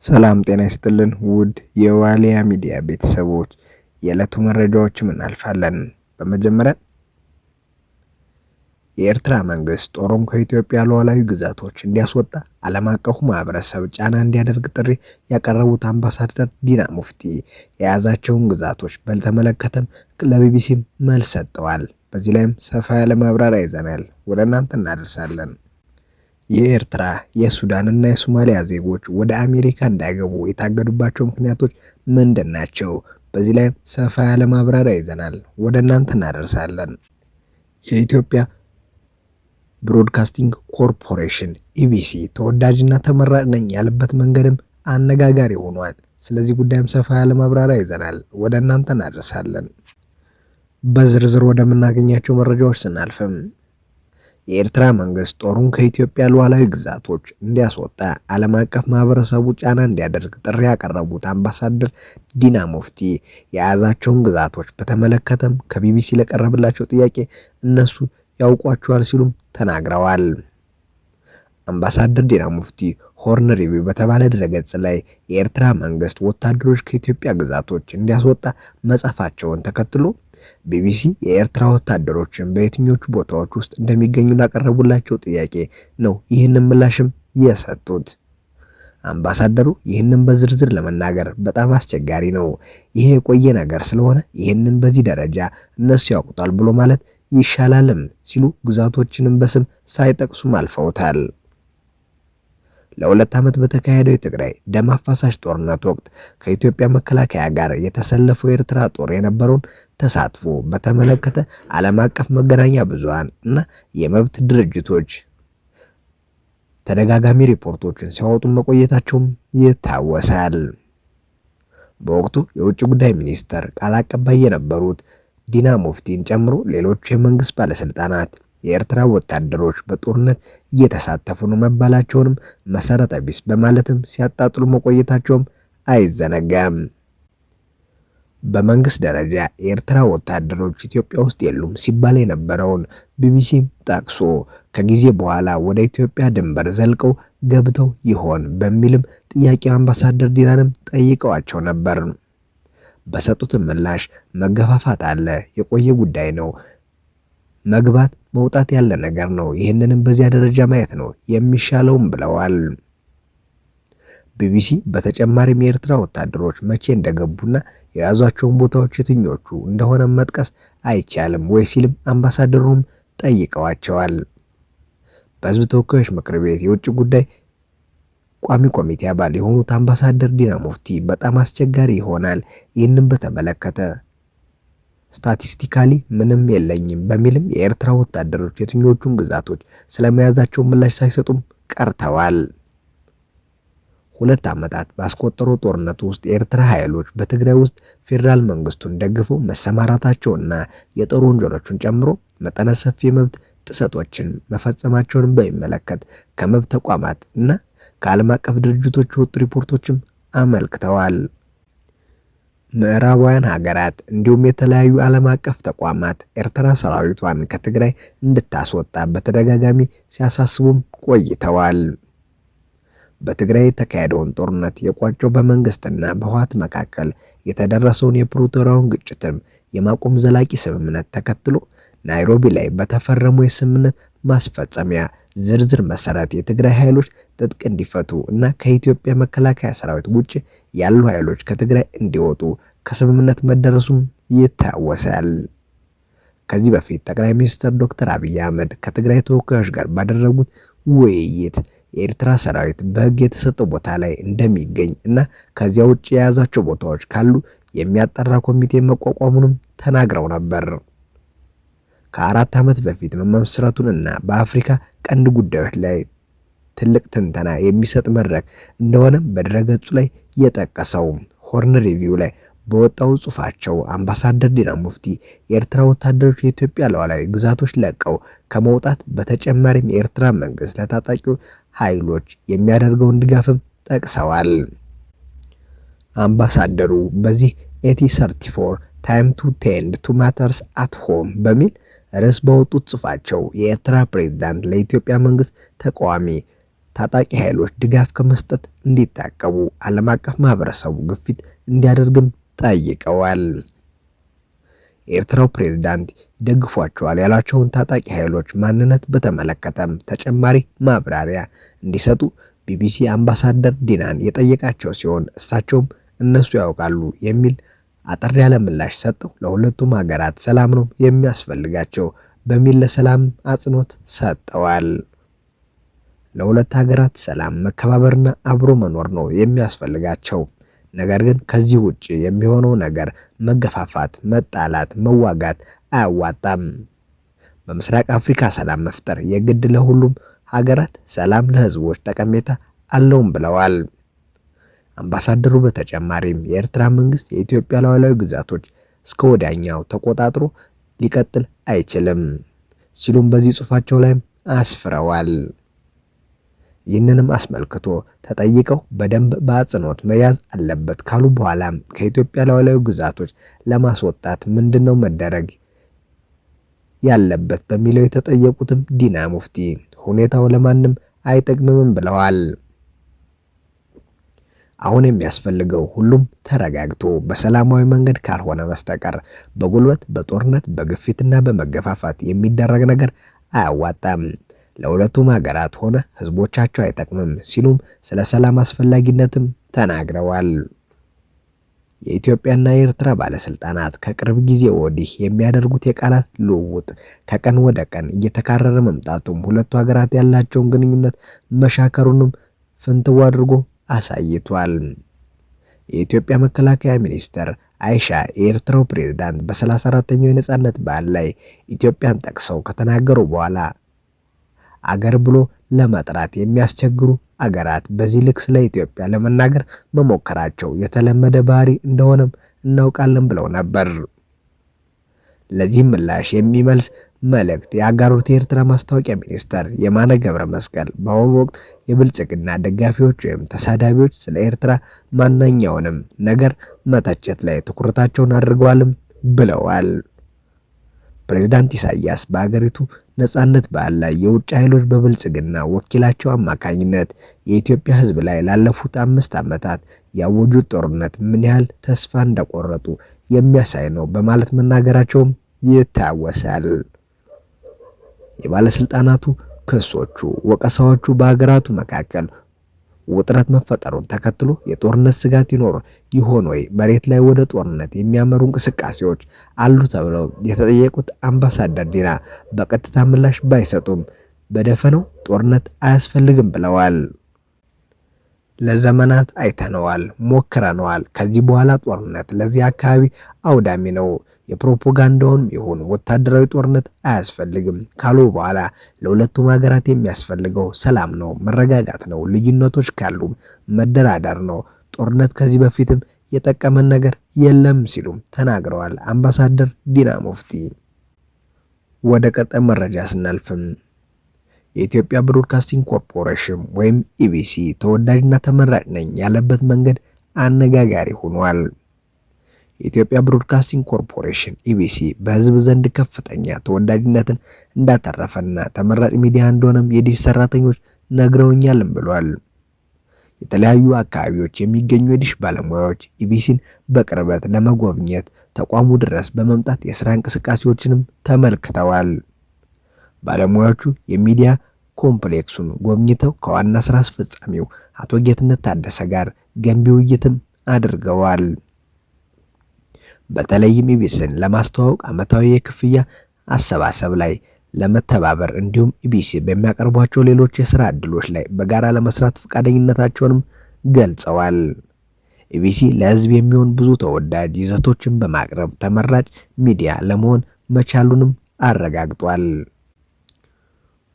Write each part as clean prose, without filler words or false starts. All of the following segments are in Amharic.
ሰላም ጤና ይስጥልን ውድ የዋሊያ ሚዲያ ቤተሰቦች የዕለቱ መረጃዎችን እናልፋለን። በመጀመሪያ የኤርትራ መንግስት ጦሩን ከኢትዮጵያ ሉዓላዊ ግዛቶች እንዲያስወጣ ዓለም አቀፉ ማህበረሰብ ጫና እንዲያደርግ ጥሪ ያቀረቡት አምባሳደር ዲና ሙፍቲ የያዛቸውን ግዛቶች በተመለከተም ለቢቢሲ መልስ ሰጥተዋል። በዚህ ላይም ሰፋ ያለ ማብራሪያ ይዘናል፣ ወደ እናንተ እናደርሳለን። የኤርትራ የሱዳንና የሶማሊያ ዜጎች ወደ አሜሪካ እንዳይገቡ የታገዱባቸው ምክንያቶች ምንድን ናቸው? በዚህ ላይ ሰፋ ያለ ማብራሪያ ይዘናል፣ ወደ እናንተ እናደርሳለን። የኢትዮጵያ ብሮድካስቲንግ ኮርፖሬሽን ኢቢሲ ተወዳጅና ተመራጭ ነኝ ያለበት መንገድም አነጋጋሪ ሆኗል። ስለዚህ ጉዳይም ሰፋ ያለ ማብራሪያ ይዘናል፣ ወደ እናንተ እናደርሳለን። በዝርዝር ወደምናገኛቸው መረጃዎች ስናልፍም የኤርትራ መንግስት ጦሩን ከኢትዮጵያ ሉዓላዊ ግዛቶች እንዲያስወጣ ዓለም አቀፍ ማህበረሰቡ ጫና እንዲያደርግ ጥሪ ያቀረቡት አምባሳደር ዲና ሙፍቲ የያዛቸውን ግዛቶች በተመለከተም ከቢቢሲ ለቀረበላቸው ጥያቄ እነሱ ያውቋቸዋል ሲሉም ተናግረዋል። አምባሳደር ዲና ሙፍቲ ሆርን ሪቪው በተባለ ድረገጽ ላይ የኤርትራ መንግስት ወታደሮች ከኢትዮጵያ ግዛቶች እንዲያስወጣ መጻፋቸውን ተከትሎ ቢቢሲ የኤርትራ ወታደሮችን በየትኞቹ ቦታዎች ውስጥ እንደሚገኙ ላቀረቡላቸው ጥያቄ ነው ይህንን ምላሽም የሰጡት። አምባሳደሩ ይህንን በዝርዝር ለመናገር በጣም አስቸጋሪ ነው፣ ይሄ የቆየ ነገር ስለሆነ ይህንን በዚህ ደረጃ እነሱ ያውቁታል ብሎ ማለት ይሻላልም ሲሉ ግዛቶችንም በስም ሳይጠቅሱም አልፈውታል። ለ2 ዓመት በተካሄደው የትግራይ ደም አፋሳሽ ጦርነት ወቅት ከኢትዮጵያ መከላከያ ጋር የተሰለፈው የኤርትራ ጦር የነበረውን ተሳትፎ በተመለከተ ዓለም አቀፍ መገናኛ ብዙሃን እና የመብት ድርጅቶች ተደጋጋሚ ሪፖርቶችን ሲያወጡ መቆየታቸውም ይታወሳል። በወቅቱ የውጭ ጉዳይ ሚኒስቴር ቃል አቀባይ የነበሩት ዲና ሙፍቲን ጨምሮ ሌሎች የመንግስት ባለስልጣናት የኤርትራ ወታደሮች በጦርነት እየተሳተፉ ነው መባላቸውንም መሰረተ ቢስ በማለትም ሲያጣጥሉ መቆየታቸውም አይዘነጋም። በመንግስት ደረጃ የኤርትራ ወታደሮች ኢትዮጵያ ውስጥ የሉም ሲባል የነበረውን ቢቢሲ ጠቅሶ ከጊዜ በኋላ ወደ ኢትዮጵያ ድንበር ዘልቀው ገብተው ይሆን በሚልም ጥያቄው አምባሳደር ዲናንም ጠይቀዋቸው ነበር። በሰጡት ምላሽ መገፋፋት አለ፣ የቆየ ጉዳይ ነው፣ መግባት መውጣት ያለ ነገር ነው፣ ይህንንም በዚያ ደረጃ ማየት ነው የሚሻለውም ብለዋል። ቢቢሲ በተጨማሪም የኤርትራ ወታደሮች መቼ እንደገቡና የያዟቸውን ቦታዎች የትኞቹ እንደሆነ መጥቀስ አይቻልም ወይ ሲልም አምባሳደሩም ጠይቀዋቸዋል። በሕዝብ ተወካዮች ምክር ቤት የውጭ ጉዳይ ቋሚ ኮሚቴ አባል የሆኑት አምባሳደር ዲና ሙፍቲ በጣም አስቸጋሪ ይሆናል፣ ይህንን በተመለከተ ስታቲስቲካሊ ምንም የለኝም በሚልም የኤርትራ ወታደሮች የትኞቹን ግዛቶች ስለመያዛቸው ምላሽ ሳይሰጡም ቀርተዋል። 2 ዓመታት ባስቆጠረው ጦርነት ውስጥ የኤርትራ ኃይሎች በትግራይ ውስጥ ፌዴራል መንግስቱን ደግፈው መሰማራታቸውና የጦር ወንጀሎችን ጨምሮ መጠነ ሰፊ የመብት ጥሰቶችን መፈጸማቸውን በሚመለከት ከመብት ተቋማት እና ከዓለም አቀፍ ድርጅቶች የወጡ ሪፖርቶችም አመልክተዋል። ምዕራባውያን ሀገራት እንዲሁም የተለያዩ ዓለም አቀፍ ተቋማት ኤርትራ ሰራዊቷን ከትግራይ እንድታስወጣ በተደጋጋሚ ሲያሳስቡም ቆይተዋል። በትግራይ የተካሄደውን ጦርነት የቋጨው በመንግስትና በህወሓት መካከል የተደረሰውን የፕሪቶሪያውን ግጭትም የማቆም ዘላቂ ስምምነት ተከትሎ ናይሮቢ ላይ በተፈረመው የስምምነት ማስፈጸሚያ ዝርዝር መሰረት የትግራይ ኃይሎች ትጥቅ እንዲፈቱ እና ከኢትዮጵያ መከላከያ ሰራዊት ውጭ ያሉ ኃይሎች ከትግራይ እንዲወጡ ከስምምነት መደረሱም ይታወሳል። ከዚህ በፊት ጠቅላይ ሚኒስትር ዶክተር አብይ አህመድ ከትግራይ ተወካዮች ጋር ባደረጉት ውይይት የኤርትራ ሰራዊት በህግ የተሰጠው ቦታ ላይ እንደሚገኝ እና ከዚያ ውጭ የያዛቸው ቦታዎች ካሉ የሚያጣራ ኮሚቴ መቋቋሙንም ተናግረው ነበር። ከ4 ዓመት በፊት መመስረቱንና በአፍሪካ ቀንድ ጉዳዮች ላይ ትልቅ ትንተና የሚሰጥ መድረክ እንደሆነ በድረገጹ ላይ የጠቀሰው ሆርን ሪቪው ላይ በወጣው ጽሑፋቸው አምባሳደር ዲና ሙፍቲ የኤርትራ ወታደሮች የኢትዮጵያ ሉዓላዊ ግዛቶች ለቀው ከመውጣት በተጨማሪም የኤርትራ መንግስት ለታጣቂው ኃይሎች የሚያደርገውን ድጋፍም ጠቅሰዋል። አምባሳደሩ በዚህ 8034 ታይም ቱ ቴንድ ቱ ማተርስ አት ሆም በሚል ርዕስ ባወጡት ጽሑፋቸው የኤርትራ ፕሬዝዳንት ለኢትዮጵያ መንግስት ተቃዋሚ ታጣቂ ኃይሎች ድጋፍ ከመስጠት እንዲታቀቡ ዓለም አቀፍ ማህበረሰቡ ግፊት እንዲያደርግም ጠይቀዋል። የኤርትራው ፕሬዝዳንት ይደግፏቸዋል ያሏቸውን ታጣቂ ኃይሎች ማንነት በተመለከተም ተጨማሪ ማብራሪያ እንዲሰጡ ቢቢሲ አምባሳደር ዲናን የጠየቃቸው ሲሆን እሳቸውም እነሱ ያውቃሉ የሚል አጠር ያለ ምላሽ ሰጠው ለሁለቱም ሀገራት ሰላም ነው የሚያስፈልጋቸው በሚል ለሰላም አጽንኦት ሰጠዋል። ለሁለት ሀገራት ሰላም፣ መከባበርና አብሮ መኖር ነው የሚያስፈልጋቸው። ነገር ግን ከዚህ ውጪ የሚሆነው ነገር መገፋፋት፣ መጣላት፣ መዋጋት አያዋጣም። በምስራቅ አፍሪካ ሰላም መፍጠር የግድ ለሁሉም ሀገራት ሰላም ለህዝቦች ጠቀሜታ አለውም ብለዋል። አምባሳደሩ በተጨማሪም የኤርትራ መንግስት የኢትዮጵያ ሉዓላዊ ግዛቶች እስከ ወዲያኛው ተቆጣጥሮ ሊቀጥል አይችልም ሲሉም በዚህ ጽሑፋቸው ላይ አስፍረዋል። ይህንንም አስመልክቶ ተጠይቀው በደንብ በአጽንኦት መያዝ አለበት ካሉ በኋላ ከኢትዮጵያ ሉዓላዊ ግዛቶች ለማስወጣት ምንድነው መደረግ ያለበት በሚለው የተጠየቁትም ዲና ሙፍቲ ሁኔታው ለማንም አይጠቅምም ብለዋል። አሁን የሚያስፈልገው ሁሉም ተረጋግቶ በሰላማዊ መንገድ ካልሆነ በስተቀር በጉልበት፣ በጦርነት፣ በግፊትና በመገፋፋት የሚደረግ ነገር አያዋጣም፣ ለሁለቱም ሀገራት ሆነ ህዝቦቻቸው አይጠቅምም ሲሉም ስለ ሰላም አስፈላጊነትም ተናግረዋል። የኢትዮጵያና የኤርትራ ባለስልጣናት ከቅርብ ጊዜ ወዲህ የሚያደርጉት የቃላት ልውውጥ ከቀን ወደ ቀን እየተካረረ መምጣቱም ሁለቱ ሀገራት ያላቸውን ግንኙነት መሻከሩንም ፍንትው አድርጎ አሳይቷል። የኢትዮጵያ መከላከያ ሚኒስትር አይሻ የኤርትራው ፕሬዝዳንት በ34ኛው የነጻነት በዓል ላይ ኢትዮጵያን ጠቅሰው ከተናገሩ በኋላ አገር ብሎ ለመጥራት የሚያስቸግሩ አገራት በዚህ ልክ ስለ ኢትዮጵያ ለመናገር መሞከራቸው የተለመደ ባህሪ እንደሆነም እናውቃለን ብለው ነበር። ለዚህም ምላሽ የሚመልስ መልእክት ያጋሩት የኤርትራ ማስታወቂያ ሚኒስተር የማነ ገብረ መስቀል በአሁኑ ወቅት የብልጽግና ደጋፊዎች ወይም ተሳዳቢዎች ስለ ኤርትራ ማንኛውንም ነገር መተቸት ላይ ትኩረታቸውን አድርገዋልም ብለዋል። ፕሬዝዳንት ኢሳያስ በአገሪቱ ነጻነት በዓል ላይ የውጭ ኃይሎች በብልጽግና ወኪላቸው አማካኝነት የኢትዮጵያ ሕዝብ ላይ ላለፉት 5 ዓመታት ያወጁት ጦርነት ምን ያህል ተስፋ እንደቆረጡ የሚያሳይ ነው በማለት መናገራቸውም ይታወሳል። የባለስልጣናቱ ክሶቹ፣ ወቀሳዎቹ በሀገራቱ መካከል ውጥረት መፈጠሩን ተከትሎ የጦርነት ስጋት ይኖር ይሆን ወይ፣ መሬት ላይ ወደ ጦርነት የሚያመሩ እንቅስቃሴዎች አሉ ተብለው የተጠየቁት አምባሳደር ዲና በቀጥታ ምላሽ ባይሰጡም በደፈነው ጦርነት አያስፈልግም ብለዋል። ለዘመናት አይተነዋል፣ ሞክረነዋል። ከዚህ በኋላ ጦርነት ለዚህ አካባቢ አውዳሚ ነው። የፕሮፓጋንዳውን ይሁን ወታደራዊ ጦርነት አያስፈልግም ካሉ በኋላ ለሁለቱም ሀገራት የሚያስፈልገው ሰላም ነው፣ መረጋጋት ነው። ልዩነቶች ካሉ መደራደር ነው። ጦርነት ከዚህ በፊትም የጠቀመን ነገር የለም ሲሉም ተናግረዋል አምባሳደር ዲና ሙፍቲ። ወደ ቀጣይ መረጃ ስናልፍም የኢትዮጵያ ብሮድካስቲንግ ኮርፖሬሽን ወይም ኢቢሲ ተወዳጅና ተመራጭ ነኝ ያለበት መንገድ አነጋጋሪ ሆኗል። የኢትዮጵያ ብሮድካስቲንግ ኮርፖሬሽን ኢቢሲ በህዝብ ዘንድ ከፍተኛ ተወዳጅነትን እንዳተረፈና ተመራጭ ሚዲያ እንደሆነም የዲሽ ሰራተኞች ነግረውኛልም ብሏል። የተለያዩ አካባቢዎች የሚገኙ የዲሽ ባለሙያዎች ኢቢሲን በቅርበት ለመጎብኘት ተቋሙ ድረስ በመምጣት የስራ እንቅስቃሴዎችንም ተመልክተዋል። ባለሙያዎቹ የሚዲያ ኮምፕሌክሱን ጎብኝተው ከዋና ስራ አስፈጻሚው አቶ ጌትነት ታደሰ ጋር ገንቢ ውይይትም አድርገዋል። በተለይም ኢቢሲን ለማስተዋወቅ ዓመታዊ የክፍያ አሰባሰብ ላይ ለመተባበር እንዲሁም ኢቢሲ በሚያቀርቧቸው ሌሎች የስራ ዕድሎች ላይ በጋራ ለመስራት ፈቃደኝነታቸውንም ገልጸዋል። ኢቢሲ ለህዝብ የሚሆን ብዙ ተወዳጅ ይዘቶችን በማቅረብ ተመራጭ ሚዲያ ለመሆን መቻሉንም አረጋግጧል።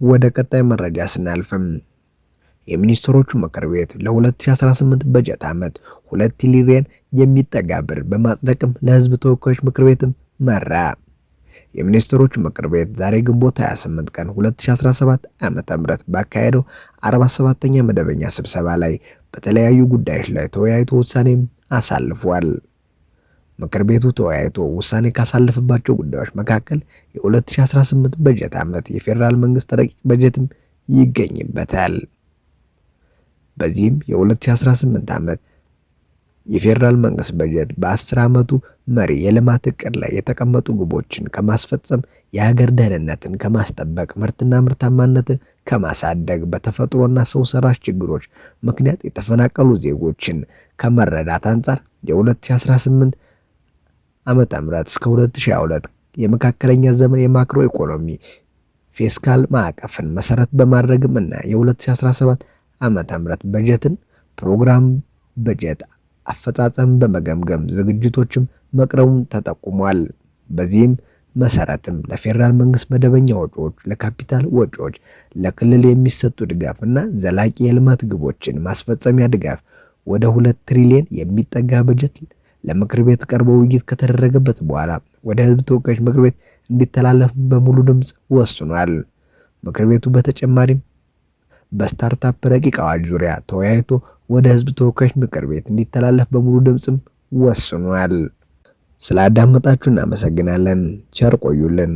ወደ ቀጣይ መረጃ ስናልፍም የሚኒስትሮቹ ምክር ቤት ለ2018 በጀት ዓመት 2 ትሪሊየን የሚጠጋ ብር በማጽደቅም ለህዝብ ተወካዮች ምክር ቤትም መራ። የሚኒስትሮቹ ምክር ቤት ዛሬ ግንቦት 28 ቀን 2017 ዓ.ም ባካሄደው 47ኛ መደበኛ ስብሰባ ላይ በተለያዩ ጉዳዮች ላይ ተወያይቶ ውሳኔም አሳልፏል። ምክር ቤቱ ተወያይቶ ውሳኔ ካሳለፈባቸው ጉዳዮች መካከል የ2018 በጀት ዓመት የፌዴራል መንግስት ረቂቅ በጀትም ይገኝበታል። በዚህም የ2018 ዓመት የፌዴራል መንግስት በጀት በ10 ዓመቱ መሪ የልማት እቅድ ላይ የተቀመጡ ግቦችን ከማስፈጸም የሀገር ደህንነትን ከማስጠበቅ ምርትና ምርታማነትን ከማሳደግ በተፈጥሮና ሰው ሰራሽ ችግሮች ምክንያት የተፈናቀሉ ዜጎችን ከመረዳት አንጻር የ2018 ዓመተ ምህረት እስከ 2022 የመካከለኛ ዘመን የማክሮ ኢኮኖሚ ፊስካል ማዕቀፍን መሰረት በማድረግም እና የ2017 ዓመተ ምህረት በጀትን ፕሮግራም በጀት አፈጻጸም በመገምገም ዝግጅቶችም መቅረቡን ተጠቁሟል። በዚህም መሰረትም ለፌዴራል መንግስት መደበኛ ወጪዎች፣ ለካፒታል ወጪዎች፣ ለክልል የሚሰጡ ድጋፍ እና ዘላቂ የልማት ግቦችን ማስፈጸሚያ ድጋፍ ወደ 2 ትሪሊዮን የሚጠጋ በጀት ለምክር ቤት ቀርቦ ውይይት ከተደረገበት በኋላ ወደ ህዝብ ተወካዮች ምክር ቤት እንዲተላለፍ በሙሉ ድምጽ ወስኗል። ምክር ቤቱ በተጨማሪም በስታርታፕ ረቂቅ አዋጅ ዙሪያ ተወያይቶ ወደ ህዝብ ተወካዮች ምክር ቤት እንዲተላለፍ በሙሉ ድምጽም ወስኗል። ስላዳመጣችሁ እናመሰግናለን። ቸር ቆዩልን።